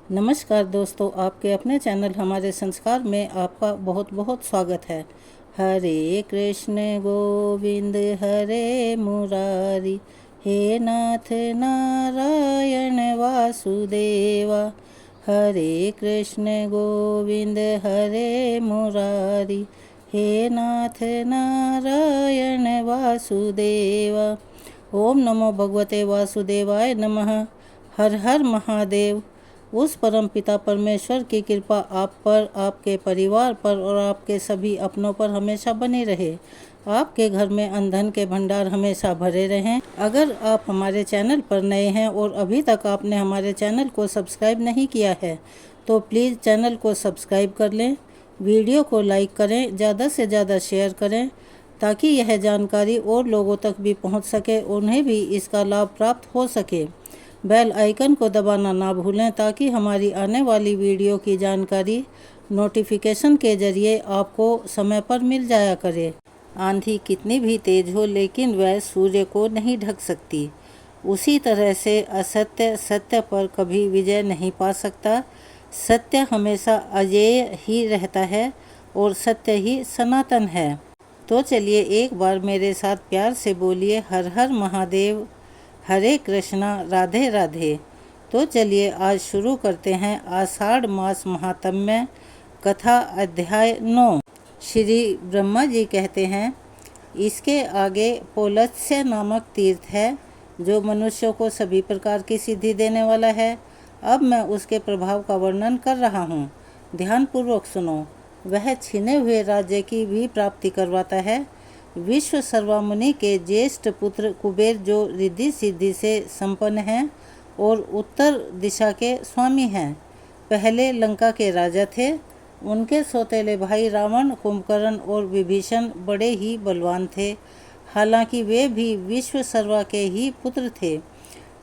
नमस्कार दोस्तों, आपके अपने चैनल हमारे संस्कार में आपका बहुत बहुत स्वागत है। हरे कृष्ण गोविंद हरे मुरारी, हे नाथ नारायण वासुदेवा। हरे कृष्ण गोविंद हरे मुरारी, हे नाथ नारायण वासुदेवा। ओम नमो भगवते वासुदेवाय नमः। हर हर महादेव। उस परम पिता परमेश्वर की कृपा आप पर, आपके परिवार पर और आपके सभी अपनों पर हमेशा बनी रहे। आपके घर में अन्न के भंडार हमेशा भरे रहें। अगर आप हमारे चैनल पर नए हैं और अभी तक आपने हमारे चैनल को सब्सक्राइब नहीं किया है तो प्लीज़ चैनल को सब्सक्राइब कर लें। वीडियो को लाइक करें, ज़्यादा से ज़्यादा शेयर करें ताकि यह जानकारी और लोगों तक भी पहुंच सके, उन्हें भी इसका लाभ प्राप्त हो सके। बेल आइकन को दबाना ना भूलें ताकि हमारी आने वाली वीडियो की जानकारी नोटिफिकेशन के जरिए आपको समय पर मिल जाया करे। आंधी कितनी भी तेज हो लेकिन वह सूर्य को नहीं ढक सकती। उसी तरह से असत्य सत्य पर कभी विजय नहीं पा सकता। सत्य हमेशा अजेय ही रहता है और सत्य ही सनातन है। तो चलिए एक बार मेरे साथ प्यार से बोलिए, हर हर महादेव, हरे कृष्णा, राधे राधे। तो चलिए आज शुरू करते हैं आषाढ़ मास महात्म्य कथा अध्याय 9। श्री ब्रह्मा जी कहते हैं, इसके आगे पौलत्स्य नामक तीर्थ है जो मनुष्यों को सभी प्रकार की सिद्धि देने वाला है। अब मैं उसके प्रभाव का वर्णन कर रहा हूँ, ध्यानपूर्वक सुनो। वह छिने हुए राज्य की भी प्राप्ति करवाता है। विश्व सर्वामुनि के ज्येष्ठ पुत्र कुबेर जो रिद्धि सिद्धि से संपन्न हैं और उत्तर दिशा के स्वामी हैं, पहले लंका के राजा थे। उनके सौतेले भाई रावण, कुंभकर्ण और विभीषण बड़े ही बलवान थे। हालांकि वे भी विश्व सर्वा के ही पुत्र थे,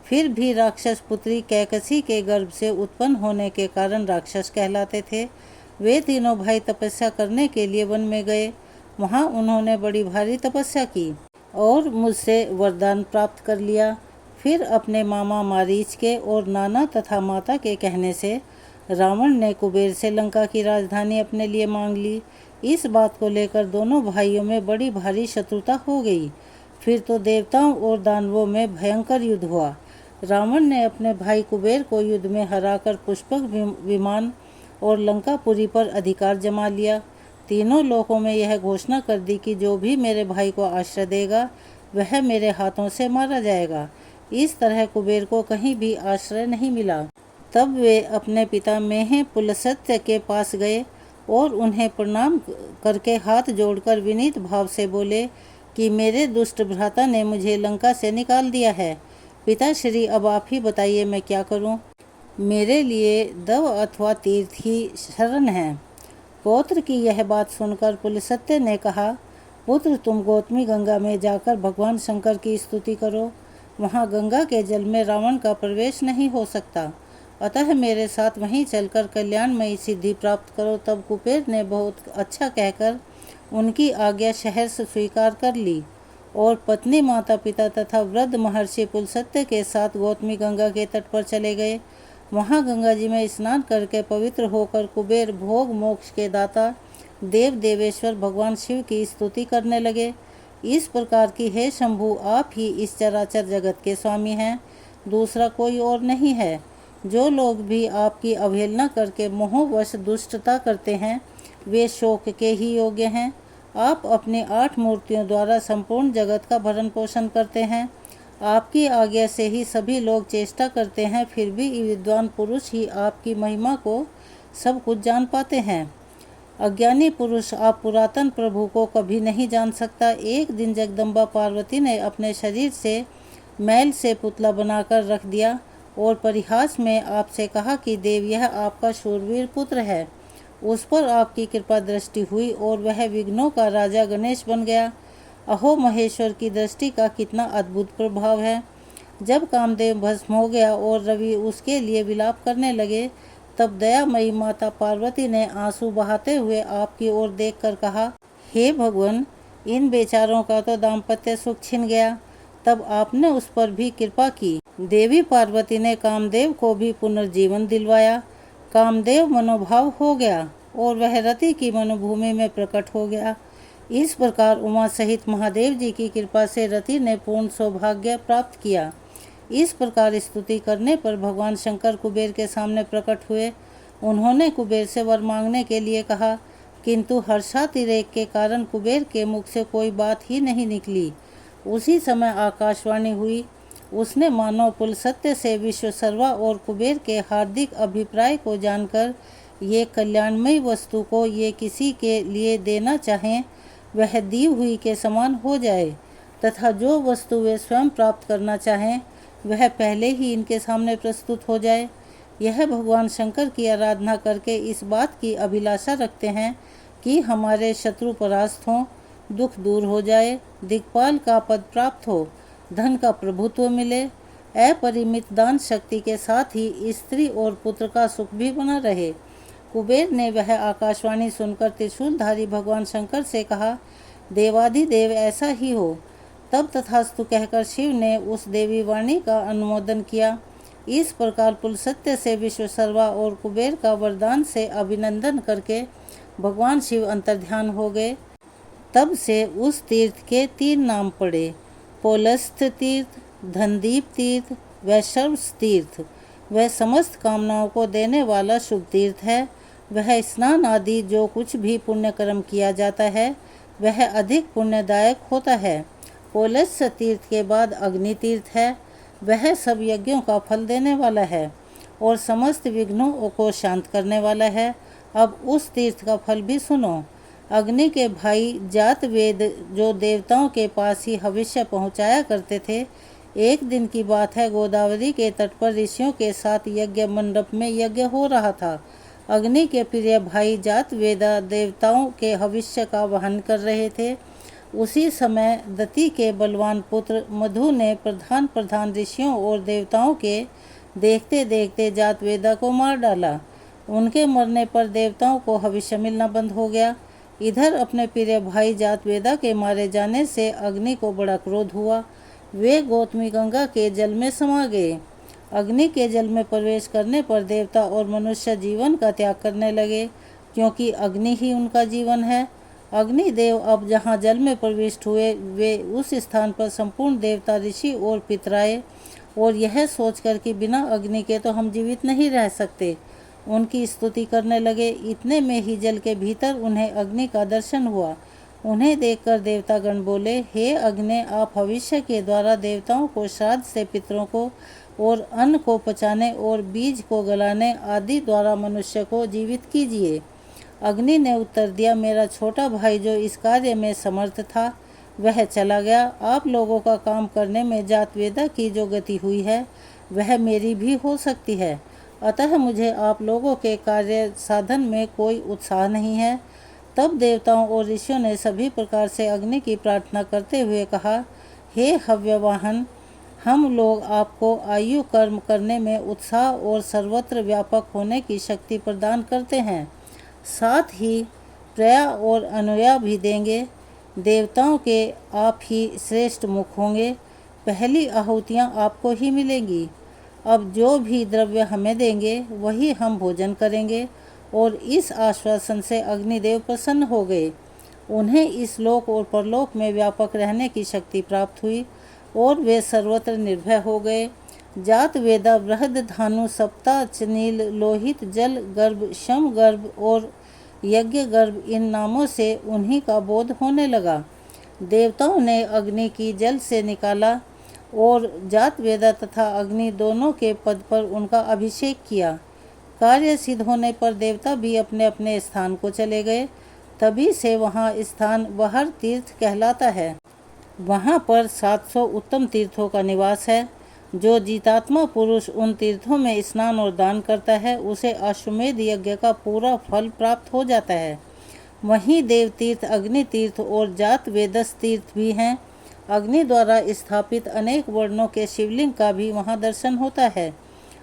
फिर भी राक्षस पुत्री कैकसी के गर्भ से उत्पन्न होने के कारण राक्षस कहलाते थे। वे तीनों भाई तपस्या करने के लिए वन में गए। वहाँ उन्होंने बड़ी भारी तपस्या की और मुझसे वरदान प्राप्त कर लिया। फिर अपने मामा मारीच के और नाना तथा माता के कहने से रावण ने कुबेर से लंका की राजधानी अपने लिए मांग ली। इस बात को लेकर दोनों भाइयों में बड़ी भारी शत्रुता हो गई। फिर तो देवताओं और दानवों में भयंकर युद्ध हुआ। रावण ने अपने भाई कुबेर को युद्ध में हराकर पुष्पक विमान और लंकापुरी पर अधिकार जमा लिया। तीनों लोकों में यह घोषणा कर दी कि जो भी मेरे भाई को आश्रय देगा वह मेरे हाथों से मारा जाएगा। इस तरह कुबेर को कहीं भी आश्रय नहीं मिला। तब वे अपने पिता मेह पुलस्त्य के पास गए और उन्हें प्रणाम करके हाथ जोड़कर विनीत भाव से बोले कि मेरे दुष्ट भ्राता ने मुझे लंका से निकाल दिया है। पिताश्री, अब आप ही बताइए मैं क्या करूं? मेरे लिए दव अथवा तीर्थ ही शरण है। पौत्र की यह बात सुनकर पुलस्त्य ने कहा, पुत्र, तुम गौतमी गंगा में जाकर भगवान शंकर की स्तुति करो। वहाँ गंगा के जल में रावण का प्रवेश नहीं हो सकता, अतः मेरे साथ वहीं चलकर कल्याणमयी सिद्धि प्राप्त करो। तब कुबेर ने बहुत अच्छा कहकर उनकी आज्ञा शहर से स्वीकार कर ली और पत्नी, माता पिता तथा वृद्ध महर्षि पुलस्त्य के साथ गौतमी गंगा के तट पर चले गए। वहाँ गंगा जी में स्नान करके पवित्र होकर कुबेर भोग मोक्ष के दाता देव देवेश्वर भगवान शिव की स्तुति करने लगे, इस प्रकार की, हे शंभु, आप ही इस चराचर जगत के स्वामी हैं, दूसरा कोई और नहीं है। जो लोग भी आपकी अवहेलना करके मोहवश दुष्टता करते हैं वे शोक के ही योग्य हैं। आप अपनी 8 मूर्तियों द्वारा संपूर्ण जगत का भरण पोषण करते हैं। आपकी आज्ञा से ही सभी लोग चेष्टा करते हैं, फिर भी विद्वान पुरुष ही आपकी महिमा को सब कुछ जान पाते हैं। अज्ञानी पुरुष आप पुरातन प्रभु को कभी नहीं जान सकता। एक दिन जगदम्बा पार्वती ने अपने शरीर से मैल से पुतला बनाकर रख दिया और परिहास में आपसे कहा कि देव, यह आपका शूरवीर पुत्र है। उस पर आपकी कृपा दृष्टि हुई और वह विघ्नों का राजा गणेश बन गया। अहो, महेश्वर की दृष्टि का कितना अद्भुत प्रभाव है। जब कामदेव भस्म हो गया और रवि उसके लिए विलाप करने लगे, तब दयामयी माता पार्वती ने आंसू बहाते हुए आपकी ओर देखकर कहा, हे भगवान, इन बेचारों का तो दाम्पत्य सुख छिन गया। तब आपने उस पर भी कृपा की। देवी पार्वती ने कामदेव को भी पुनर्जीवन दिलवाया। कामदेव मनोभाव हो गया और वह रति की मनोभूमि में प्रकट हो गया। इस प्रकार उमा सहित महादेव जी की कृपा से रति ने पूर्ण सौभाग्य प्राप्त किया। इस प्रकार स्तुति करने पर भगवान शंकर कुबेर के सामने प्रकट हुए। उन्होंने कुबेर से वर मांगने के लिए कहा, किंतु हर्षातिरेक के कारण कुबेर के मुख से कोई बात ही नहीं निकली। उसी समय आकाशवाणी हुई। उसने मानव पुलसत्य से विश्वसर्वा और कुबेर के हार्दिक अभिप्राय को जानकर ये कल्याणमयी वस्तु को ये किसी के लिए देना चाहें वह दी हुई के समान हो जाए, तथा जो वस्तु वे स्वयं प्राप्त करना चाहें वह पहले ही इनके सामने प्रस्तुत हो जाए। यह भगवान शंकर की आराधना करके इस बात की अभिलाषा रखते हैं कि हमारे शत्रु परास्त हों, दुख दूर हो जाए, दिक्पाल का पद प्राप्त हो, धन का प्रभुत्व मिले, अपरिमित दान शक्ति के साथ ही स्त्री और पुत्र का सुख भी बना रहे। कुबेर ने वह आकाशवाणी सुनकर त्रिशूलधारी भगवान शंकर से कहा, देवाधिदेव ऐसा ही हो। तब तथास्तु कहकर शिव ने उस देवी वाणी का अनुमोदन किया। इस प्रकार पुलसत्य से विश्वसर्वा और कुबेर का वरदान से अभिनंदन करके भगवान शिव अंतर्ध्यान हो गए। तब से उस तीर्थ के 3 नाम पड़े, पौलस्त्य तीर्थ, धनदीप तीर्थ, वैशर्व तीर्थ। वह समस्त कामनाओं को देने वाला शुभ तीर्थ है। वह स्नान आदि जो कुछ भी पुण्य कर्म किया जाता है वह अधिक पुण्यदायक होता है। पौलस्त्य तीर्थ के बाद अग्नि तीर्थ है। वह सब यज्ञों का फल देने वाला है और समस्त विघ्नों को शांत करने वाला है। अब उस तीर्थ का फल भी सुनो। अग्नि के भाई जातवेद जो देवताओं के पास ही हविष्य पहुंचाया करते थे, एक दिन की बात है, गोदावरी के तट पर ऋषियों के साथ यज्ञ मंडप में यज्ञ हो रहा था। अग्नि के प्रिय भाई जातवेदा देवताओं के हविष्य का वहन कर रहे थे। उसी समय दति के बलवान पुत्र मधु ने प्रधान ऋषियों और देवताओं के देखते देखते जातवेदा को मार डाला। उनके मरने पर देवताओं को हविष्य मिलना बंद हो गया। इधर अपने प्रिय भाई जातवेदा के मारे जाने से अग्नि को बड़ा क्रोध हुआ। वे गौतमी गंगा के जल में समा गए। अग्नि के जल में प्रवेश करने पर देवता और मनुष्य जीवन का त्याग करने लगे, क्योंकि अग्नि ही उनका जीवन है। अग्निदेव अब जहाँ जल में प्रविष्ट हुए, वे उस स्थान पर संपूर्ण देवता, ऋषि और पितराए और यह सोचकर कि बिना अग्नि के तो हम जीवित नहीं रह सकते, उनकी स्तुति करने लगे। इतने में ही जल के भीतर उन्हें अग्नि का दर्शन हुआ। उन्हें देखकर देवतागण बोले, हे अग्नि, आप भविष्य के द्वारा देवताओं को श्राद्ध से पितरों को और अन्न को पचाने और बीज को गलाने आदि द्वारा मनुष्य को जीवित कीजिए। अग्नि ने उत्तर दिया, मेरा छोटा भाई जो इस कार्य में समर्थ था वह चला गया। आप लोगों का काम करने में जातवेदा की जो गति हुई है वह मेरी भी हो सकती है, अतः मुझे आप लोगों के कार्य साधन में कोई उत्साह नहीं है। तब देवताओं और ऋषियों ने सभी प्रकार से अग्नि की प्रार्थना करते हुए कहा, हे हव्यवाहन, हम लोग आपको आयु कर्म करने में उत्साह और सर्वत्र व्यापक होने की शक्ति प्रदान करते हैं, साथ ही प्रया और अनुया भी देंगे। देवताओं के आप ही श्रेष्ठ मुख होंगे, पहली आहुतियाँ आपको ही मिलेंगी। अब जो भी द्रव्य हमें देंगे वही हम भोजन करेंगे। और इस आश्वासन से अग्निदेव प्रसन्न हो गए। उन्हें इस लोक और परलोक में व्यापक रहने की शक्ति प्राप्त हुई और वे सर्वत्र निर्भय हो गए। जात वेदा, बृहद धानु, सप्ता, चनील, लोहित, जल गर्भ, शम गर्भ और यज्ञ गर्भ, इन नामों से उन्हीं का बोध होने लगा। देवताओं ने अग्नि की जल से निकाला और जात वेदा तथा अग्नि दोनों के पद पर उनका अभिषेक किया। कार्य सिद्ध होने पर देवता भी अपने अपने स्थान को चले गए। तभी से वहाँ स्थान वहर तीर्थ कहलाता है। वहाँ पर 700 उत्तम तीर्थों का निवास है। जो जीतात्मा पुरुष उन तीर्थों में स्नान और दान करता है उसे अश्वमेध यज्ञ का पूरा फल प्राप्त हो जाता है। वहीं देव तीर्थ, अग्नि तीर्थ और जात वेदस तीर्थ भी हैं। अग्नि द्वारा स्थापित अनेक वर्णों के शिवलिंग का भी वहाँ दर्शन होता है।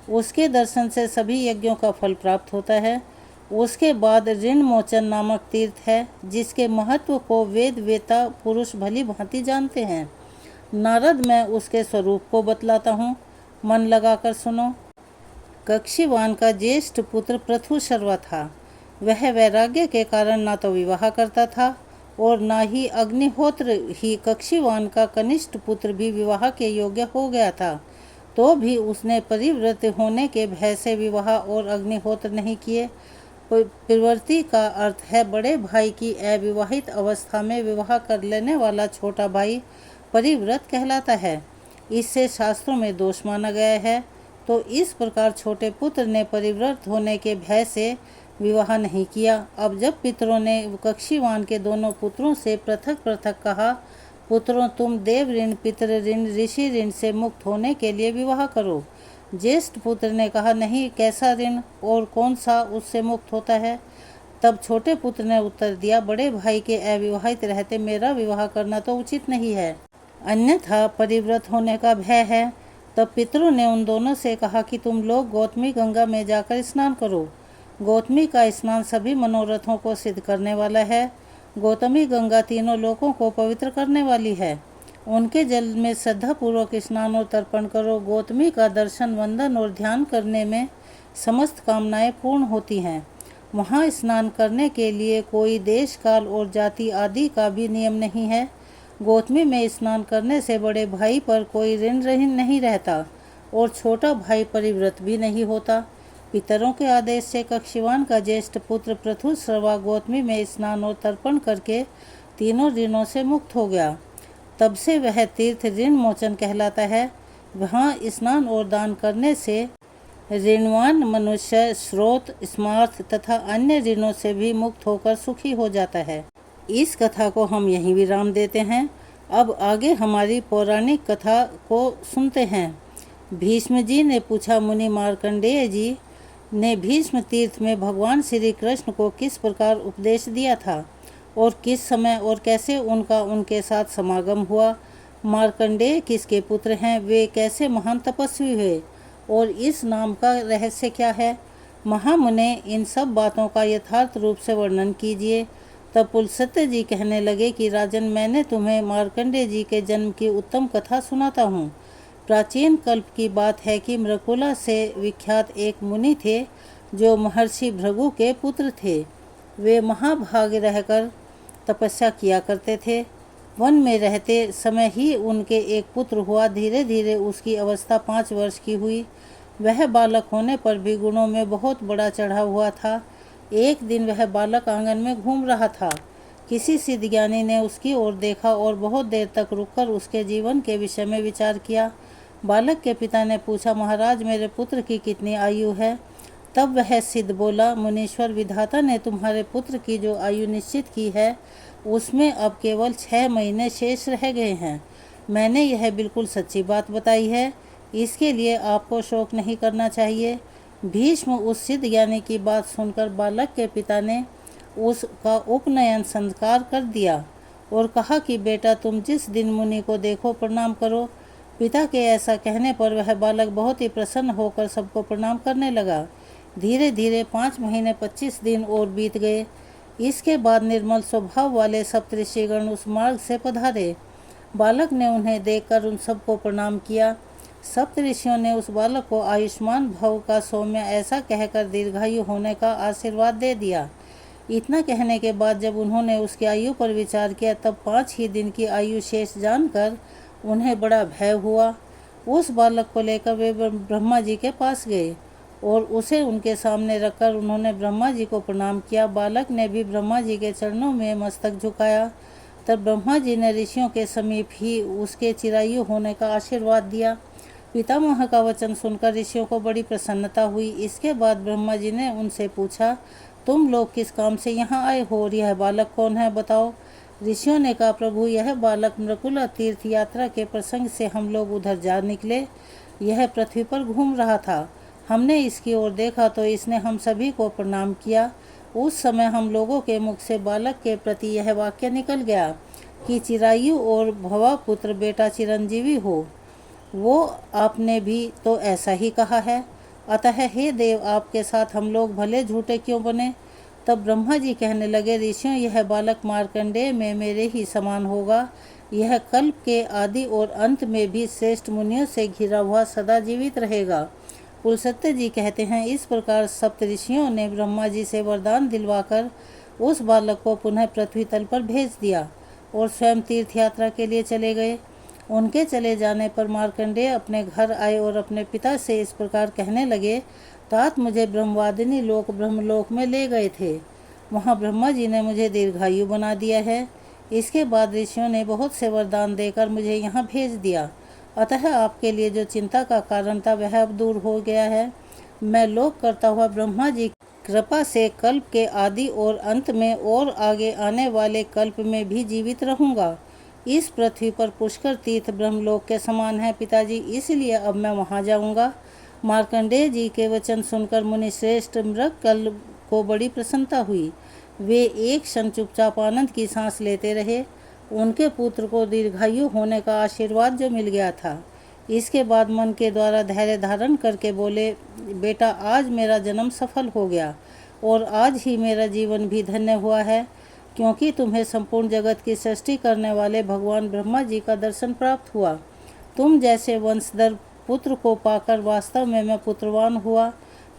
उसके दर्शन से सभी यज्ञों का फल प्राप्त होता है। उसके बाद ऋण मोचन नामक तीर्थ है, जिसके महत्व को वेद वेता पुरुष भली भांति जानते हैं। नारद, मैं उसके स्वरूप को बतलाता हूँ, मन लगाकर सुनो। कक्षीवान का ज्येष्ठ पुत्र पृथुशर्वा था। वह वैराग्य के कारण ना तो विवाह करता था और ना ही अग्निहोत्र ही कक्षीवान का कनिष्ठ पुत्र भी विवाह के योग्य हो गया था। तो भी उसने परिव्रत होने के भय से विवाह और अग्निहोत्र नहीं किए। प्रवृत्ति का अर्थ है बड़े भाई की अविवाहित अवस्था में विवाह कर लेने वाला छोटा भाई परिव्रत कहलाता है। इससे शास्त्रों में दोष माना गया है। तो इस प्रकार छोटे पुत्र ने परिव्रत होने के भय से विवाह नहीं किया। अब जब पितरों ने कक्षीवान के दोनों पुत्रों से पृथक पृथक कहा, पुत्रों, तुम देव ऋण, पितृ ऋण, ऋषि ऋण से मुक्त होने के लिए विवाह करो। ज्येष्ठ पुत्र ने कहा, नहीं, कैसा ऋण और कौन सा उससे मुक्त होता है। तब छोटे पुत्र ने उत्तर दिया, बड़े भाई के अविवाहित रहते मेरा विवाह करना तो उचित नहीं है, अन्यथा परिव्रत होने का भय है। तब पितरों ने उन दोनों से कहा कि तुम लोग गौतमी गंगा में जाकर स्नान करो। गौतमी का स्नान सभी मनोरथों को सिद्ध करने वाला है। गौतमी गंगा तीनों लोकों को पवित्र करने वाली है। उनके जल में श्रद्धापूर्वक स्नान और तर्पण करो। गौतमी का दर्शन, वंदन और ध्यान करने में समस्त कामनाएं पूर्ण होती हैं। वहाँ स्नान करने के लिए कोई देश, काल और जाति आदि का भी नियम नहीं है। गौतमी में स्नान करने से बड़े भाई पर कोई ऋण नहीं रहता और छोटा भाई परिव्रत भी नहीं होता। पितरों के आदेश से कक्षीवान का ज्येष्ठ पुत्र पृथुशर्वा गौतमी में स्नान और तर्पण करके तीनों ऋणों से मुक्त हो गया। तब से वह तीर्थ ऋण मोचन कहलाता है। वहाँ स्नान और दान करने से ऋणवान मनुष्य स्रोत, स्मार्थ तथा अन्य ऋणों से भी मुक्त होकर सुखी हो जाता है। इस कथा को हम यहीं विराम देते हैं। अब आगे हमारी पौराणिक कथा को सुनते हैं। भीष्म जी ने पूछा, मुनि मार्कंडेय जी ने भीष्म तीर्थ में भगवान श्री कृष्ण को किस प्रकार उपदेश दिया था और किस समय और कैसे उनका उनके साथ समागम हुआ। मार्कंडेय किसके पुत्र हैं, वे कैसे महान तपस्वी हुए और इस नाम का रहस्य क्या है। महामुने, इन सब बातों का यथार्थ रूप से वर्णन कीजिए। तब पुलस्त्य जी कहने लगे कि राजन, मैंने तुम्हें मार्कंडेय जी के जन्म की उत्तम कथा सुनाता हूँ। प्राचीन कल्प की बात है कि मृकुला से विख्यात एक मुनि थे जो महर्षि भृगु के पुत्र थे। वे महाभाग रहकर तपस्या किया करते थे। वन में रहते समय ही उनके एक पुत्र हुआ। धीरे धीरे उसकी अवस्था 5 वर्ष की हुई। वह बालक होने पर भी गुणों में बहुत बड़ा चढ़ा हुआ था। एक दिन वह बालक आंगन में घूम रहा था। किसी सिद्धज्ञानी ने उसकी ओर देखा और बहुत देर तक रुककर उसके जीवन के विषय में विचार किया। बालक के पिता ने पूछा, महाराज, मेरे पुत्र की कितनी आयु है। तब वह सिद्ध बोला, मुनीश्वर, विधाता ने तुम्हारे पुत्र की जो आयु निश्चित की है उसमें अब केवल 6 महीने शेष रह गए हैं। मैंने यह बिल्कुल सच्ची बात बताई है। इसके लिए आपको शोक नहीं करना चाहिए। भीष्म उस सिद्ध ज्ञानी की बात सुनकर बालक के पिता ने उसका उपनयन संस्कार कर दिया और कहा कि बेटा, तुम जिस दिन मुनि को देखो प्रणाम करो। पिता के ऐसा कहने पर वह बालक बहुत ही प्रसन्न होकर सबको प्रणाम करने लगा। धीरे धीरे 5 महीने 25 दिन और बीत गए। इसके बाद निर्मल स्वभाव वाले सप्तऋषिगण उस मार्ग से पधारे। बालक ने उन्हें देखकर उन सबको प्रणाम किया। सप्तऋषियों ने उस बालक को आयुष्मान भव का सौम्य ऐसा कहकर दीर्घायु होने का आशीर्वाद दे दिया। इतना कहने के बाद जब उन्होंने उसकी आयु पर विचार किया तब 5 ही दिन की आयु शेष जानकर उन्हें बड़ा भय हुआ। उस बालक को लेकर वे ब्रह्मा जी के पास गए और उसे उनके सामने रखकर उन्होंने ब्रह्मा जी को प्रणाम किया। बालक ने भी ब्रह्मा जी के चरणों में मस्तक झुकाया। तब ब्रह्मा जी ने ऋषियों के समीप ही उसके चिरायु होने का आशीर्वाद दिया। पितामह का वचन सुनकर ऋषियों को बड़ी प्रसन्नता हुई। इसके बाद ब्रह्मा जी ने उनसे पूछा, तुम लोग किस काम से यहाँ आए हो और यह बालक कौन है, बताओ। ऋषियों ने कहा, प्रभु, यह बालक मृकुला तीर्थ यात्रा के प्रसंग से हम लोग उधर जा निकले। यह पृथ्वी पर घूम रहा था। हमने इसकी ओर देखा तो इसने हम सभी को प्रणाम किया। उस समय हम लोगों के मुख से बालक के प्रति यह वाक्य निकल गया कि चिरायु और भवा पुत्र बेटा चिरंजीवी हो। वो आपने भी तो ऐसा ही कहा है। अतः हे देव, आपके साथ हम लोग भले झूठे क्यों बने। तब ब्रह्मा जी कहने लगे, ऋषियों, यह बालक मार्कंडेय में मेरे ही समान होगा। यह कल्प के आदि और अंत में भी श्रेष्ठ मुनियों से घिरा हुआ सदा जीवित रहेगा। पुलस्त्य जी कहते हैं, इस प्रकार सप्तऋषियों ने ब्रह्मा जी से वरदान दिलवाकर उस बालक को पुनः पृथ्वी तल पर भेज दिया और स्वयं तीर्थ यात्रा के लिए चले गए। उनके चले जाने पर मार्कंडेय अपने घर आए और अपने पिता से इस प्रकार कहने लगे, तात मुझे ब्रह्मवादिनी लोक ब्रह्मलोक में ले गए थे। वहाँ ब्रह्मा जी ने मुझे दीर्घायु बना दिया है। इसके बाद ऋषियों ने बहुत से वरदान देकर मुझे यहाँ भेज दिया। अतः आपके लिए जो चिंता का कारण था वह अब दूर हो गया है। मैं लोक करता हुआ ब्रह्मा जी कृपा से कल्प के आदि और अंत में और आगे आने वाले कल्प में भी जीवित रहूँगा। इस पृथ्वी पर पुष्कर तीर्थ ब्रह्मलोक के समान है पिताजी, इसलिए अब मैं वहाँ जाऊँगा। मार्कंडेय जी के वचन सुनकर मुनि श्रेष्ठ मृगकल को बड़ी प्रसन्नता हुई। वे एक क्षण चुपचाप आनंद की सांस लेते रहे। उनके पुत्र को दीर्घायु होने का आशीर्वाद जो मिल गया था। इसके बाद मन के द्वारा धैर्य धारण करके बोले, बेटा आज मेरा जन्म सफल हो गया और आज ही मेरा जीवन भी धन्य हुआ है, क्योंकि तुम्हें संपूर्ण जगत की सृष्टि करने वाले भगवान ब्रह्मा जी का दर्शन प्राप्त हुआ। तुम जैसे वंशधर पुत्र को पाकर वास्तव में मैं पुत्रवान हुआ।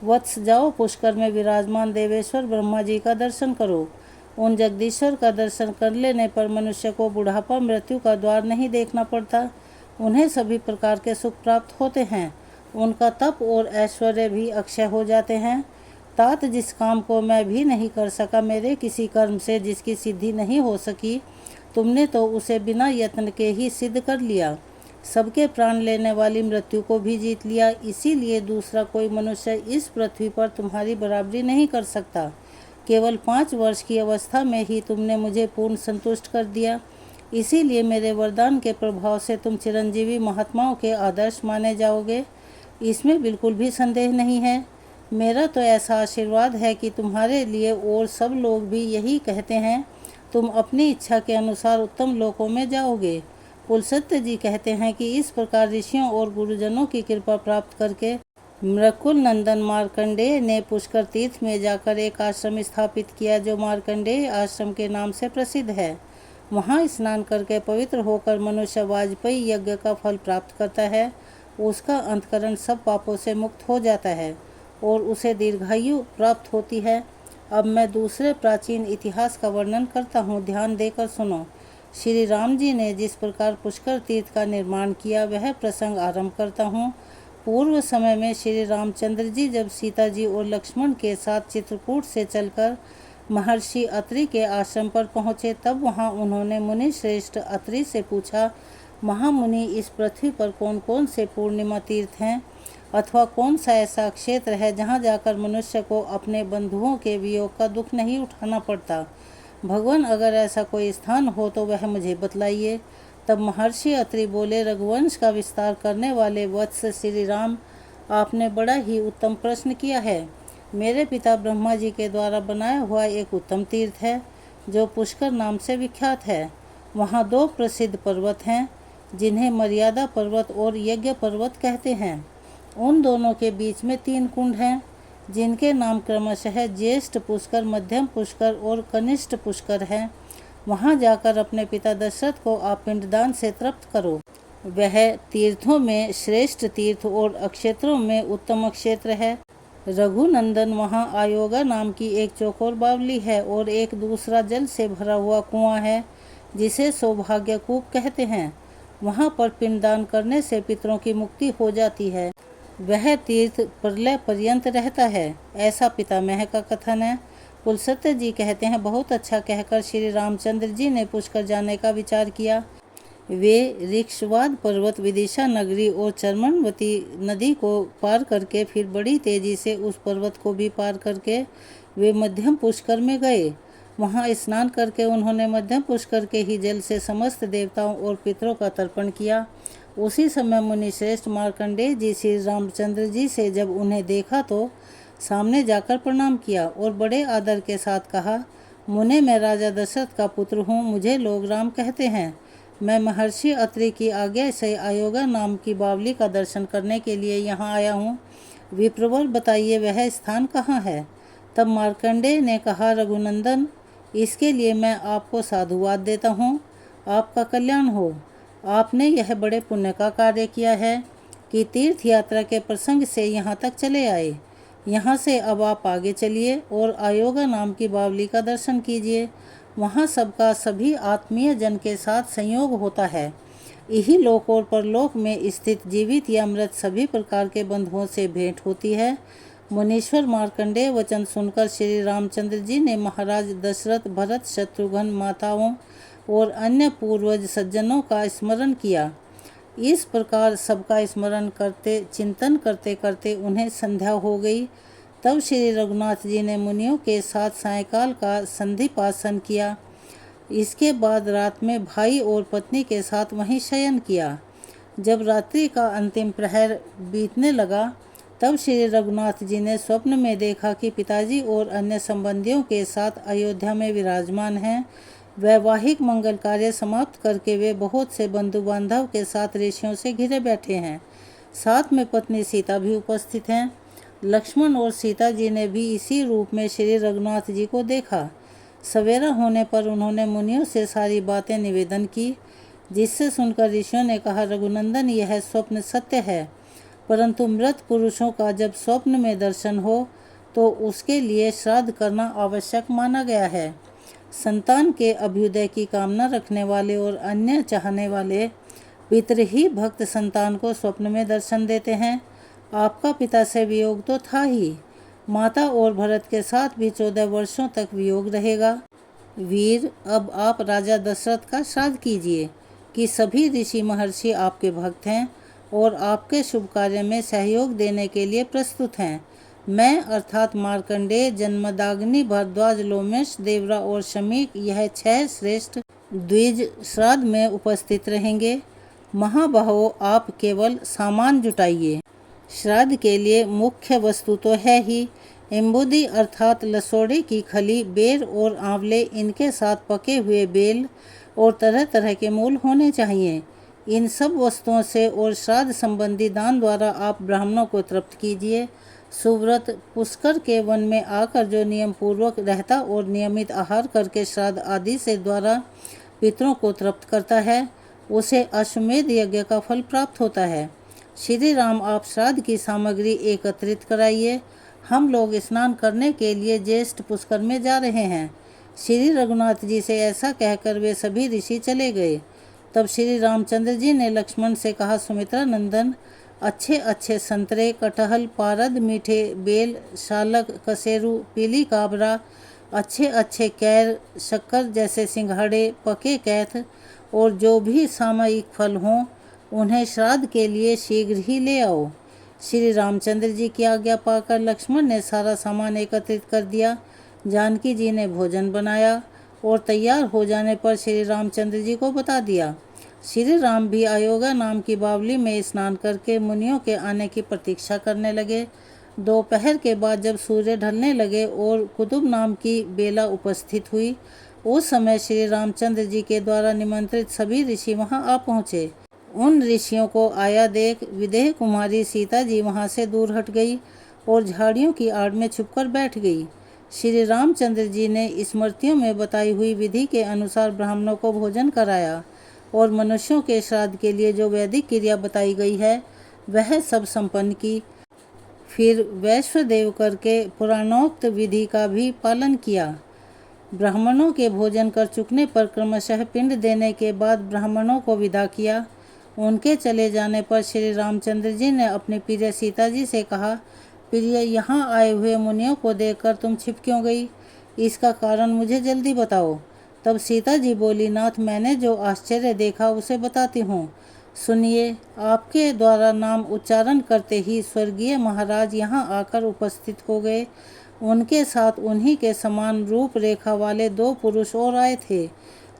वत्स जाओ, पुष्कर में विराजमान देवेश्वर ब्रह्मा जी का दर्शन करो। उन जगदीश्वर का दर्शन कर लेने पर मनुष्य को बुढ़ापा मृत्यु का द्वार नहीं देखना पड़ता। उन्हें सभी प्रकार के सुख प्राप्त होते हैं। उनका तप और ऐश्वर्य भी अक्षय हो जाते हैं। तात जिस काम को मैं भी नहीं कर सका, मेरे किसी कर्म से जिसकी सिद्धि नहीं हो सकी, तुमने तो उसे बिना यत्न के ही सिद्ध कर लिया। सबके प्राण लेने वाली मृत्यु को भी जीत लिया। इसीलिए दूसरा कोई मनुष्य इस पृथ्वी पर तुम्हारी बराबरी नहीं कर सकता। केवल 5 वर्ष की अवस्था में ही तुमने मुझे पूर्ण संतुष्ट कर दिया। इसीलिए मेरे वरदान के प्रभाव से तुम चिरंजीवी महात्माओं के आदर्श माने जाओगे, इसमें बिल्कुल भी संदेह नहीं है। मेरा तो ऐसा आशीर्वाद है कि तुम्हारे लिए और सब लोग भी यही कहते हैं, तुम अपनी इच्छा के अनुसार उत्तम लोकों में जाओगे। पुलस्त्य जी कहते हैं कि इस प्रकार ऋषियों और गुरुजनों की कृपा प्राप्त करके मृकुल नंदन मार्कंडेय ने पुष्कर तीर्थ में जाकर एक आश्रम स्थापित किया, जो मार्कंडेय आश्रम के नाम से प्रसिद्ध है। वहाँ स्नान करके पवित्र होकर मनुष्य वाजपेयी यज्ञ का फल प्राप्त करता है। उसका अंतकरण सब पापों से मुक्त हो जाता है और उसे दीर्घायु प्राप्त होती है। अब मैं दूसरे प्राचीन इतिहास का वर्णन करता हूँ, ध्यान देकर सुनो। श्री राम जी ने जिस प्रकार पुष्कर तीर्थ का निर्माण किया, वह प्रसंग आरंभ करता हूँ। पूर्व समय में श्री रामचंद्र जी जब सीता जी और लक्ष्मण के साथ चित्रकूट से चलकर महर्षि अत्रि के आश्रम पर पहुँचे, तब वहाँ उन्होंने मुनि श्रेष्ठ अत्रि से पूछा, महामुनि, इस पृथ्वी पर कौन कौन से पूर्णिमा तीर्थ हैं, अथवा कौन सा ऐसा क्षेत्र है जहाँ जाकर मनुष्य को अपने बंधुओं के वियोग का दुख नहीं उठाना पड़ता। भगवान, अगर ऐसा कोई स्थान हो तो वह मुझे बतलाइए। तब महर्षि अत्रि बोले, रघुवंश का विस्तार करने वाले वत्स श्री राम, आपने बड़ा ही उत्तम प्रश्न किया है। मेरे पिता ब्रह्मा जी के द्वारा बनाया हुआ एक उत्तम तीर्थ है, जो पुष्कर नाम से विख्यात है। वहाँ 2 प्रसिद्ध पर्वत हैं, जिन्हें मर्यादा पर्वत और यज्ञ पर्वत कहते हैं। उन दोनों के बीच में 3 कुंड हैं, जिनके नाम क्रमशः ज्येष्ठ पुष्कर, मध्यम पुष्कर और कनिष्ठ पुष्कर हैं। वहाँ जाकर अपने पिता दशरथ को आप पिंडदान से तृप्त करो। वह तीर्थों में श्रेष्ठ तीर्थ और अक्षेत्रों में उत्तम क्षेत्र है। रघुनंदन, वहाँ आयोगा नाम की एक चौकोर बावली है और एक दूसरा जल से भरा हुआ कुआं है, जिसे सौभाग्य कूप कहते हैं। वहाँ पर पिंडदान करने से पितरों की मुक्ति हो जाती है। वह तीर्थ प्रलय पर्यंत रहता है, ऐसा पितामह का कथन है। पुलस्त्य जी कहते हैं, बहुत अच्छा कहकर श्री रामचंद्र जी ने पुष्कर जाने का विचार किया। वे ऋक्षवाद पर्वत, विदिशा नगरी और चर्मणवती नदी को पार करके फिर बड़ी तेजी से उस पर्वत को भी पार करके वे मध्यम पुष्कर में गए। वहाँ स्नान करके उन्होंने मध्यम पुष्कर के ही जल से समस्त देवताओं और पितरों का तर्पण किया। उसी समय मुनि श्रेष्ठ मार्कंडेय जी श्री रामचंद्र जी से जब उन्हें देखा तो सामने जाकर प्रणाम किया और बड़े आदर के साथ कहा, मुने, मैं राजा दशरथ का पुत्र हूँ, मुझे लोग राम कहते हैं। मैं महर्षि अत्रि की आज्ञा से आयोगा नाम की बावली का दर्शन करने के लिए यहाँ आया हूँ। विप्रवर, बताइए वह स्थान कहाँ है। तब मार्कंडेय ने कहा, रघुनंदन, इसके लिए मैं आपको साधुवाद देता हूँ। आपका कल्याण हो। आपने यह बड़े पुण्य का कार्य किया है कि तीर्थ यात्रा के प्रसंग से यहाँ तक चले आए। यहाँ से अब आप आगे चलिए और अयोगा नाम की बावली का दर्शन कीजिए। वहाँ सबका सभी आत्मीय जन के साथ संयोग होता है। यही लोक और परलोक में स्थित जीवित या मृत सभी प्रकार के बंधुओं से भेंट होती है। मुनीश्वर मार्कंडेय वचन सुनकर श्री रामचंद्र जी ने महाराज दशरथ, भरत, शत्रुघ्न, माताओं और अन्य पूर्वज सज्जनों का स्मरण किया। इस प्रकार सबका स्मरण करते चिंतन करते करते उन्हें संध्या हो गई। तब श्री रघुनाथ जी ने मुनियों के साथ सायंकाल का संधिपासन किया। इसके बाद रात में भाई और पत्नी के साथ वहीं शयन किया। जब रात्रि का अंतिम प्रहर बीतने लगा तब श्री रघुनाथ जी ने स्वप्न में देखा कि पिताजी और अन्य संबंधियों के साथ अयोध्या में विराजमान हैं। वैवाहिक मंगल कार्य समाप्त करके वे बहुत से बंधु बांधव के साथ ऋषियों से घिरे बैठे हैं। साथ में पत्नी सीता भी उपस्थित हैं। लक्ष्मण और सीता जी ने भी इसी रूप में श्री रघुनाथ जी को देखा। सवेरा होने पर उन्होंने मुनियों से सारी बातें निवेदन की, जिससे सुनकर ऋषियों ने कहा, रघुनंदन, यह स्वप्न सत्य है, परंतु मृत पुरुषों का जब स्वप्न में दर्शन हो तो उसके लिए श्राद्ध करना आवश्यक माना गया है। संतान के अभ्युदय की कामना रखने वाले और अन्य चाहने वाले पितृ ही भक्त संतान को स्वप्न में दर्शन देते हैं। आपका पिता से वियोग तो था ही, माता और भरत के साथ भी 14 वर्षों तक वियोग रहेगा। वीर, अब आप राजा दशरथ का श्राद्ध कीजिए कि सभी ऋषि महर्षि आपके भक्त हैं और आपके शुभ कार्य में सहयोग देने के लिए प्रस्तुत हैं। मैं अर्थात मार्कंडेय, जन्मदाग्नि, भरद्वाज, लोमेश, देवरा और शमीक, यह 6 श्रेष्ठ द्विज श्राद्ध में उपस्थित रहेंगे। महाबाहो, आप केवल सामान जुटाइए। श्राद्ध के लिए मुख्य वस्तु तो है ही, इम्बुदी अर्थात लसोड़े की खली, बेर और आंवले, इनके साथ पके हुए बेल और तरह तरह के मूल होने चाहिए। इन सब वस्तुओं से और श्राद्ध संबंधी दान द्वारा आप ब्राह्मणों को तृप्त कीजिए। सुव्रत पुष्कर के वन में आकर जो नियम पूर्वक रहता और नियमित आहार करके श्राद्ध आदि से द्वारा पितरों को तृप्त करता है, उसे अश्वमेध यज्ञ का फल प्राप्त होता है। श्री राम, आप श्राद्ध की सामग्री एकत्रित कराइए। हम लोग स्नान करने के लिए ज्येष्ठ पुष्कर में जा रहे हैं। श्री रघुनाथ जी से ऐसा कहकर वे सभी ऋषि चले गए। तब श्री रामचंद्र जी ने लक्ष्मण से कहा, सुमित्रा नंदन, अच्छे अच्छे संतरे, कटहल, पारद, मीठे बेल, शालक, कसेरू, पीली काबरा, अच्छे अच्छे कैर, शक्कर जैसे सिंघाड़े, पके कैथ और जो भी सामयिक फल हों, उन्हें श्राद्ध के लिए शीघ्र ही ले आओ। श्री रामचंद्र जी की आज्ञा पाकर लक्ष्मण ने सारा सामान एकत्रित कर दिया। जानकी जी ने भोजन बनाया और तैयार हो जाने पर श्री रामचंद्र जी को बता दिया। श्री राम भी अयोगा नाम की बावली में स्नान करके मुनियों के आने की प्रतीक्षा करने लगे। दोपहर के बाद जब सूर्य ढलने लगे और कुतुब नाम की बेला उपस्थित हुई, उस समय श्री रामचंद्र जी के द्वारा निमंत्रित सभी ऋषि वहां आ पहुँचे। उन ऋषियों को आया देख विदेह कुमारी सीता जी वहाँ से दूर हट गई और झाड़ियों की आड़ में छुपकर बैठ गई। श्री रामचंद्र जी ने स्मृतियों में बताई हुई विधि के अनुसार ब्राह्मणों को भोजन कराया और मनुष्यों के श्राद्ध के लिए जो वैदिक क्रिया बताई गई है वह सब संपन्न की। फिर वैश्वदेव करके पुराणोक्त विधि का भी पालन किया। ब्राह्मणों के भोजन कर चुकने पर क्रमशः पिंड देने के बाद ब्राह्मणों को विदा किया। उनके चले जाने पर श्री रामचंद्र जी ने अपनी प्रिय सीता जी से कहा, प्रिय, यहाँ आए हुए मुनियों को देखकर तुम छिप क्यों गई? इसका कारण मुझे जल्दी बताओ। तब सीता जी बोली, नाथ, मैंने जो आश्चर्य देखा उसे बताती हूँ, सुनिए। आपके द्वारा नाम उच्चारण करते ही स्वर्गीय महाराज यहाँ आकर उपस्थित हो गए। उनके साथ उन्हीं के समान रूप रेखा वाले 2 पुरुष और आए थे,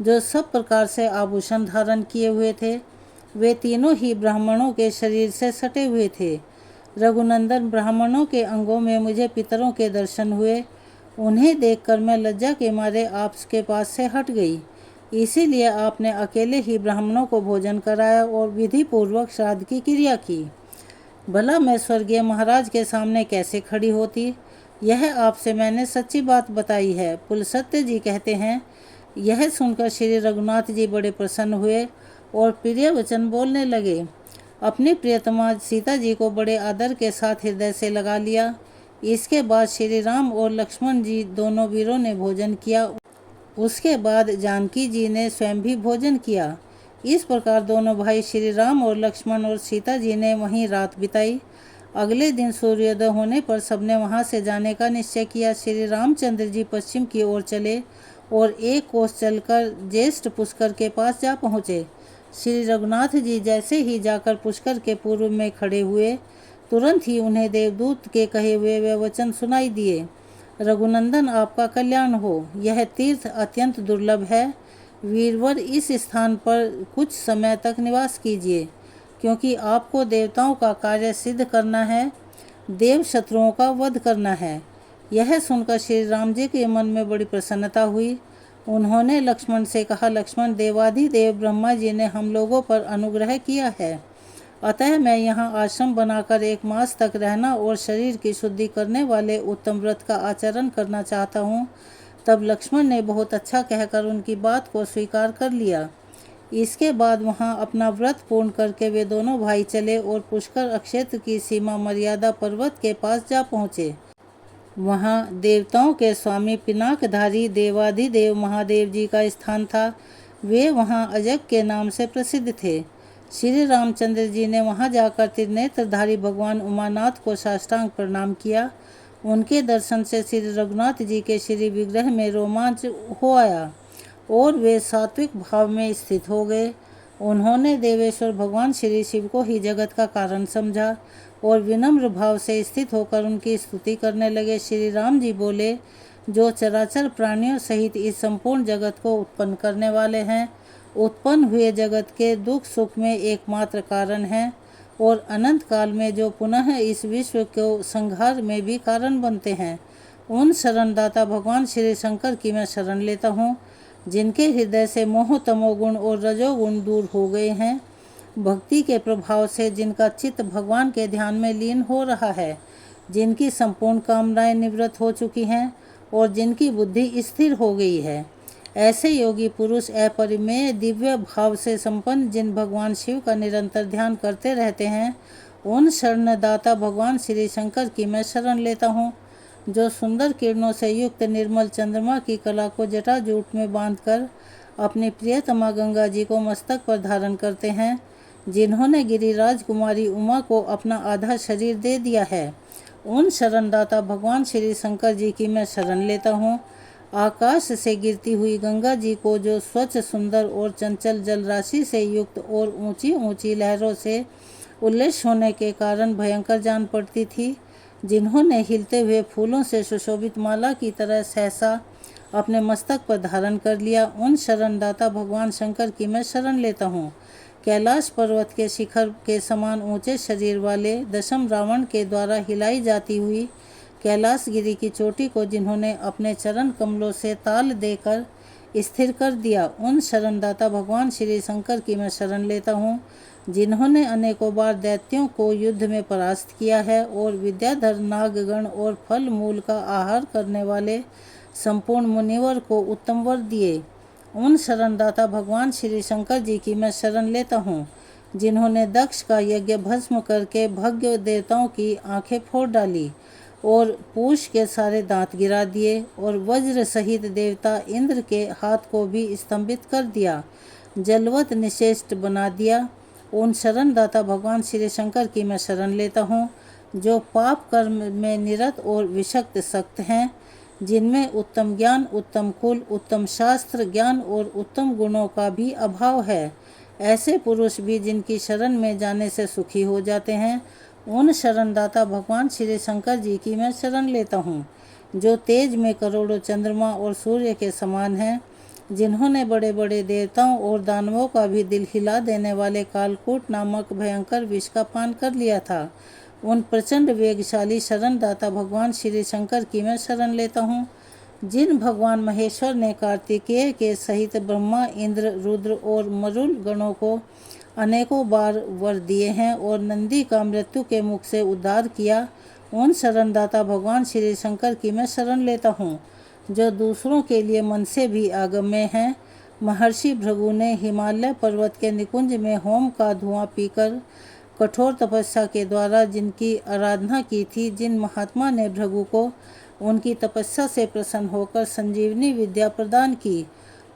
जो सब प्रकार से आभूषण धारण किए हुए थे। वे तीनों ही ब्राह्मणों के शरीर से सटे हुए थे। रघुनंदन, ब्राह्मणों के अंगों में मुझे पितरों के दर्शन हुए। उन्हें देखकर मैं लज्जा के मारे आपके पास से हट गई। इसीलिए आपने अकेले ही ब्राह्मणों को भोजन कराया और विधि पूर्वक श्राद्ध की क्रिया की। भला मैं स्वर्गीय महाराज के सामने कैसे खड़ी होती? यह आपसे मैंने सच्ची बात बताई है। पुलसत्य जी कहते हैं, यह सुनकर श्री रघुनाथ जी बड़े प्रसन्न हुए और प्रिय वचन बोलने लगे। अपनी प्रियतमा सीता जी को बड़े आदर के साथ हृदय से लगा लिया। इसके बाद श्री राम और लक्ष्मण जी दोनों वीरों ने भोजन किया। उसके बाद जानकी जी ने स्वयं भी भोजन किया। इस प्रकार दोनों भाई श्री राम और लक्ष्मण और सीता जी ने वहीं रात बिताई। अगले दिन सूर्योदय होने पर सबने वहां से जाने का निश्चय किया। श्री रामचंद्र जी पश्चिम की ओर चले और एक कोस चलकर ज्येष्ठ पुष्कर के पास जा पहुँचे। श्री रघुनाथ जी जैसे ही जाकर पुष्कर के पूर्व में खड़े हुए, तुरंत ही उन्हें देवदूत के कहे हुए वे वचन सुनाई दिए। रघुनंदन, आपका कल्याण हो। यह तीर्थ अत्यंत दुर्लभ है। वीरवर, इस स्थान पर कुछ समय तक निवास कीजिए, क्योंकि आपको देवताओं का कार्य सिद्ध करना है, देव शत्रुओं का वध करना है। यह सुनकर श्री राम जी के मन में बड़ी प्रसन्नता हुई। उन्होंने लक्ष्मण से कहा, लक्ष्मण, देवाधिदेव ब्रह्मा जी ने हम लोगों पर अनुग्रह किया है, अतः मैं यहाँ आश्रम बनाकर 1 मास तक रहना और शरीर की शुद्धि करने वाले उत्तम व्रत का आचरण करना चाहता हूँ। तब लक्ष्मण ने बहुत अच्छा कहकर उनकी बात को स्वीकार कर लिया। इसके बाद वहाँ अपना व्रत पूर्ण करके वे दोनों भाई चले और पुष्कर क्षेत्र की सीमा मर्यादा पर्वत के पास जा पहुँचे। वहाँ देवताओं के स्वामी पिनाकधारी देवाधिदेव महादेव जी का स्थान था। वे वहाँ अजग के नाम से प्रसिद्ध थे। श्री रामचंद्र जी ने वहाँ जाकर त्रिनेत्रधारी भगवान उमानाथ को साष्टांग प्रणाम किया। उनके दर्शन से श्री रघुनाथ जी के श्री विग्रह में रोमांच हो आया और वे सात्विक भाव में स्थित हो गए। उन्होंने देवेश्वर भगवान श्री शिव को ही जगत का कारण समझा और विनम्र भाव से स्थित होकर उनकी स्तुति करने लगे। श्री राम जी बोले, जो चराचर प्राणियों सहित इस संपूर्ण जगत को उत्पन्न करने वाले हैं, उत्पन्न हुए जगत के दुख सुख में एकमात्र कारण हैं और अनंत काल में जो पुनः इस विश्व को संहार में भी कारण बनते हैं, उन शरणदाता भगवान श्री शंकर की मैं शरण लेता हूँ, जिनके हृदय से मोह तमोगुण और रजोगुण दूर हो गए हैं। भक्ति के प्रभाव से जिनका चित्त भगवान के ध्यान में लीन हो रहा है, जिनकी संपूर्ण कामनाएं निवृत्त हो चुकी हैं और जिनकी बुद्धि स्थिर हो गई है, ऐसे योगी पुरुष अपरिमेय दिव्य भाव से संपन्न जिन भगवान शिव का निरंतर ध्यान करते रहते हैं, उन शरणदाता भगवान श्री शंकर की मैं शरण लेता हूँ, जो सुंदर किरणों से युक्त निर्मल चंद्रमा की कला को जटाजूट में बांधकर अपनी प्रियतमा गंगा जी को मस्तक पर धारण करते हैं, जिन्होंने गिरिराज कुमारी उमा को अपना आधा शरीर दे दिया है, उन शरणदाता भगवान श्री शंकर जी की मैं शरण लेता हूँ। आकाश से गिरती हुई गंगा जी को, जो स्वच्छ सुंदर और चंचल जल राशि से युक्त और ऊंची ऊंची लहरों से उल्लेस होने के कारण भयंकर जान पड़ती थी, जिन्होंने हिलते हुए फूलों से सुशोभित माला की तरह सहसा अपने मस्तक पर धारण कर लिया, उन शरणदाता भगवान शंकर की मैं शरण लेता हूँ। कैलाश पर्वत के शिखर के समान ऊंचे शरीर वाले दशम रावण के द्वारा हिलाई जाती हुई कैलाशगिरी की चोटी को जिन्होंने अपने चरण कमलों से ताल देकर स्थिर कर दिया, उन शरणदाता भगवान श्री शंकर की मैं शरण लेता हूँ, जिन्होंने अनेकों बार दैत्यों को युद्ध में परास्त किया है और विद्याधर नागगण और फल मूल का आहार करने वाले संपूर्ण मुनिवर को उत्तम वर दिए, उन शरणदाता भगवान श्री शंकर जी की मैं शरण लेता हूँ, जिन्होंने दक्ष का यज्ञ भस्म करके भग्य देवताओं की आंखें फोड़ डाली और पूष के सारे दांत गिरा दिए और वज्र सहित देवता इंद्र के हाथ को भी स्तंभित कर दिया, जलवत निश्चेष्ट बना दिया, उन शरणदाता भगवान श्री शंकर की मैं शरण लेता हूँ, जो पाप कर्म में निरत और विषक्त सक्त हैं, जिनमें उत्तम ज्ञान, उत्तम कुल, उत्तम शास्त्र ज्ञान और उत्तम गुणों का भी अभाव है, ऐसे पुरुष भी जिनकी शरण में जाने से सुखी हो जाते हैं, उन शरणदाता भगवान श्री शंकर जी की मैं शरण लेता हूँ, जो तेज में करोड़ों चंद्रमा और सूर्य के समान हैं, जिन्होंने बड़े बड़े देवताओं और दानवों का भी दिल हिला देने वाले कालकूट नामक भयंकर विष का पान कर लिया था, उन प्रचंड वेगशाली शरणदाता भगवान श्री शंकर की मैं शरण लेता हूँ, जिन भगवान महेश्वर ने कार्तिकेय के सहित ब्रह्मा, इंद्र, रुद्र और मरुल गणों को अनेकों बार वर दिए हैं और नंदी का मृत्यु के मुख से उद्धार किया, उन शरणदाता भगवान श्री शंकर की मैं शरण लेता हूँ, जो दूसरों के लिए मन से भी अगम्य हैं। महर्षि भृगु ने हिमालय पर्वत के निकुंज में होम का धुआं पीकर कठोर तपस्या के द्वारा जिनकी आराधना की थी, जिन महात्मा ने भृगु को उनकी तपस्या से प्रसन्न होकर संजीवनी विद्या प्रदान की,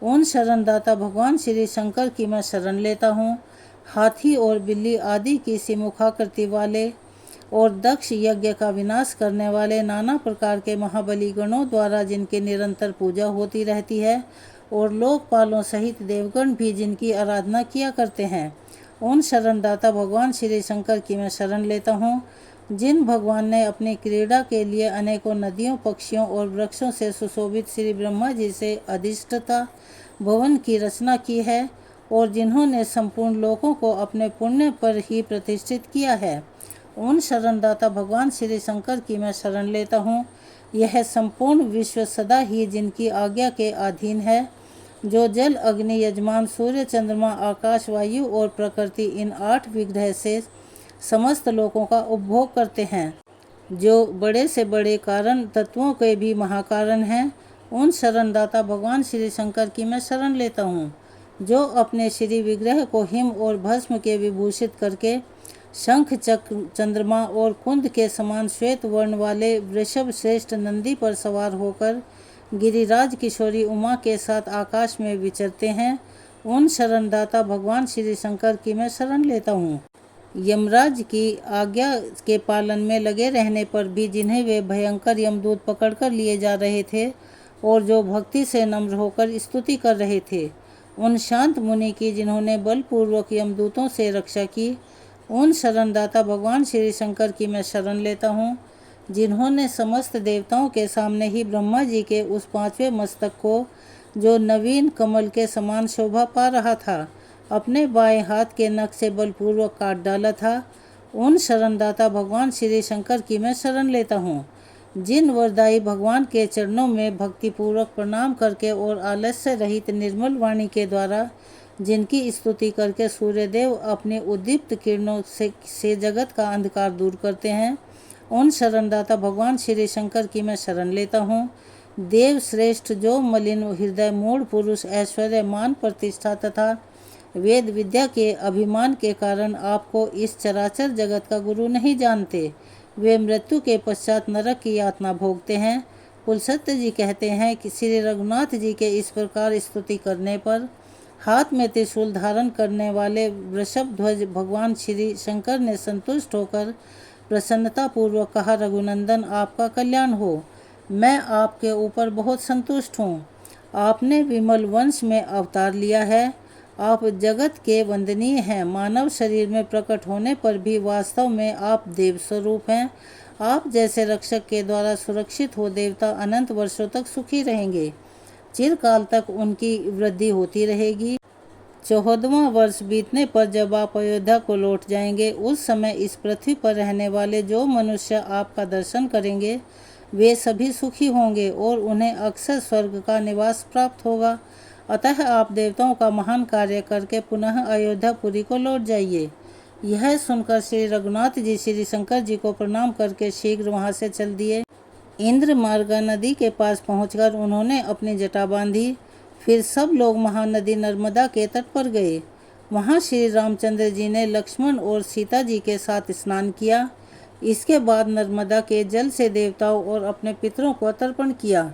उन शरणदाता भगवान श्री शंकर की मैं शरण लेता हूँ। हाथी और बिल्ली आदि की सी मुखाकृति वाले और दक्ष यज्ञ का विनाश करने वाले नाना प्रकार के महाबली गणों द्वारा जिनकी निरंतर पूजा होती रहती है और लोकपालों सहित देवगण भी जिनकी आराधना किया करते हैं, उन शरणदाता भगवान श्री शंकर की मैं शरण लेता हूँ। जिन भगवान ने अपनी क्रीड़ा के लिए अनेकों नदियों, पक्षियों और वृक्षों से सुशोभित श्री ब्रह्मा जी से अधिष्ठता भवन की रचना की है और जिन्होंने संपूर्ण लोकों को अपने पुण्य पर ही प्रतिष्ठित किया है, उन शरणदाता भगवान श्री शंकर की मैं शरण लेता हूँ। यह संपूर्ण विश्व सदा ही जिनकी आज्ञा के अधीन है, जो जल, अग्नि, यजमान, सूर्य, चंद्रमा, आकाश, वायु और प्रकृति इन 8 विग्रह से समस्त लोकों का उपभोग करते हैं, जो बड़े से बड़े कारण तत्वों के भी महाकारण हैं, उन शरणदाता भगवान श्री शंकर की मैं शरण लेता हूँ। जो अपने श्री विग्रह को हिम और भस्म के विभूषित करके शंख, चक्र, चंद्रमा और कुंद के समान श्वेत वर्ण वाले वृषभ श्रेष्ठ नंदी पर सवार होकर गिरिराज किशोरी उमा के साथ आकाश में विचरते हैं, उन शरणदाता भगवान श्री शंकर की मैं शरण लेता हूँ। यमराज की आज्ञा के पालन में लगे रहने पर भी जिन्हें वे भयंकर यमदूत पकड़कर लिए जा रहे थे और जो भक्ति से नम्र होकर स्तुति कर रहे थे, उन शांत मुनि की जिन्होंने बलपूर्वक यमदूतों से रक्षा की, उन शरणदाता भगवान श्री शंकर की मैं शरण लेता हूँ। जिन्होंने समस्त देवताओं के सामने ही ब्रह्मा जी के उस 5वें मस्तक को, जो नवीन कमल के समान शोभा पा रहा था, अपने बाएं हाथ के नख से बलपूर्वक काट डाला था, उन शरणदाता भगवान श्री शंकर की मैं शरण लेता हूँ। जिन वरदायी भगवान के चरणों में भक्तिपूर्वक प्रणाम करके और आलस्य रहित निर्मल वाणी के द्वारा जिनकी स्तुति करके सूर्यदेव अपने उद्दीप्त किरणों से जगत का अंधकार दूर करते हैं, उन शरणदाता भगवान श्री शंकर की मैं शरण लेता हूँ। देव श्रेष्ठ, जो मलिन हृदय मूढ़ पुरुष ऐश्वर्य, मान, प्रतिष्ठा तथा वेद विद्या के अभिमान के कारण आपको इस चराचर जगत का गुरु नहीं जानते, वे मृत्यु के पश्चात नरक की यातना भोगते हैं। कुलसत्य जी कहते हैं कि श्री रघुनाथ जी के इस प्रकार स्तुति करने पर हाथ में त्रिशूल धारण करने वाले वृषभ ध्वज भगवान श्री शंकर ने संतुष्ट होकर प्रसन्नता पूर्वक कहा, रघुनंदन, आपका कल्याण हो। मैं आपके ऊपर बहुत संतुष्ट हूँ। आपने विमल वंश में अवतार लिया है। आप जगत के वंदनीय हैं। मानव शरीर में प्रकट होने पर भी वास्तव में आप देव स्वरूप हैं। आप जैसे रक्षक के द्वारा सुरक्षित हो देवता अनंत वर्षों तक सुखी रहेंगे। चिरकाल तक उनकी वृद्धि होती रहेगी। 14वां वर्ष बीतने पर जब आप अयोध्या को लौट जाएंगे, उस समय इस पृथ्वी पर रहने वाले जो मनुष्य आपका दर्शन करेंगे, वे सभी सुखी होंगे और उन्हें अक्सर स्वर्ग का निवास प्राप्त होगा। अतः आप देवताओं का महान कार्य करके पुनः अयोध्यापुरी को लौट जाइए। यह सुनकर श्री रघुनाथ जी श्री शंकर जी को प्रणाम करके शीघ्र वहाँ से चल दिए। इंद्रमार्गा नदी के पास पहुंचकर उन्होंने अपनी जटा बांधी। फिर सब लोग महानदी नर्मदा के तट पर गए। वहाँ श्री रामचंद्र जी ने लक्ष्मण और सीता जी के साथ स्नान किया। इसके बाद नर्मदा के जल से देवताओं और अपने पितरों को तर्पण किया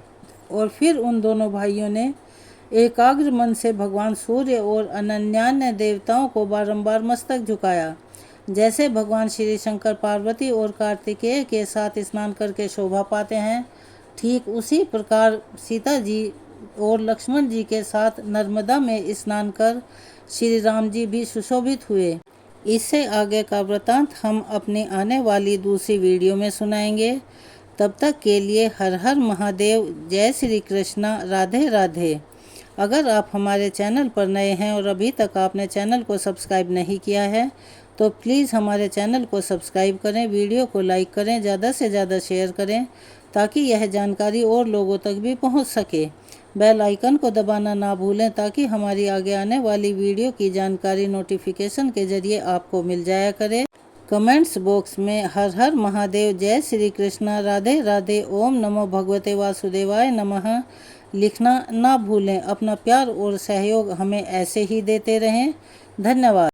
और फिर उन दोनों भाइयों ने एकाग्र मन से भगवान सूर्य और अनन्यान्य देवताओं को बारंबार मस्तक झुकाया। जैसे भगवान श्री शंकर पार्वती और कार्तिकेय के साथ स्नान करके शोभा पाते हैं, ठीक उसी प्रकार सीता जी और लक्ष्मण जी के साथ नर्मदा में स्नान कर श्री राम जी भी सुशोभित हुए। इससे आगे का वृतांत हम अपनी आने वाली दूसरी वीडियो में सुनाएंगे। तब तक के लिए हर हर महादेव, जय श्री कृष्णा, राधे राधे। अगर आप हमारे चैनल पर नए हैं और अभी तक आपने चैनल को सब्सक्राइब नहीं किया है तो प्लीज़ हमारे चैनल को सब्सक्राइब करें, वीडियो को लाइक करें, ज़्यादा से ज़्यादा शेयर करें ताकि यह जानकारी और लोगों तक भी पहुंच सके। बेल आइकन को दबाना ना भूलें ताकि हमारी आगे आने वाली वीडियो की जानकारी नोटिफिकेशन के ज़रिए आपको मिल जाया करे। कमेंट्स बॉक्स में हर हर महादेव, जय श्री कृष्णा, राधे राधे, ओम नमो भगवते वासुदेवाय नमः लिखना ना भूलें। अपना प्यार और सहयोग हमें ऐसे ही देते रहें। धन्यवाद।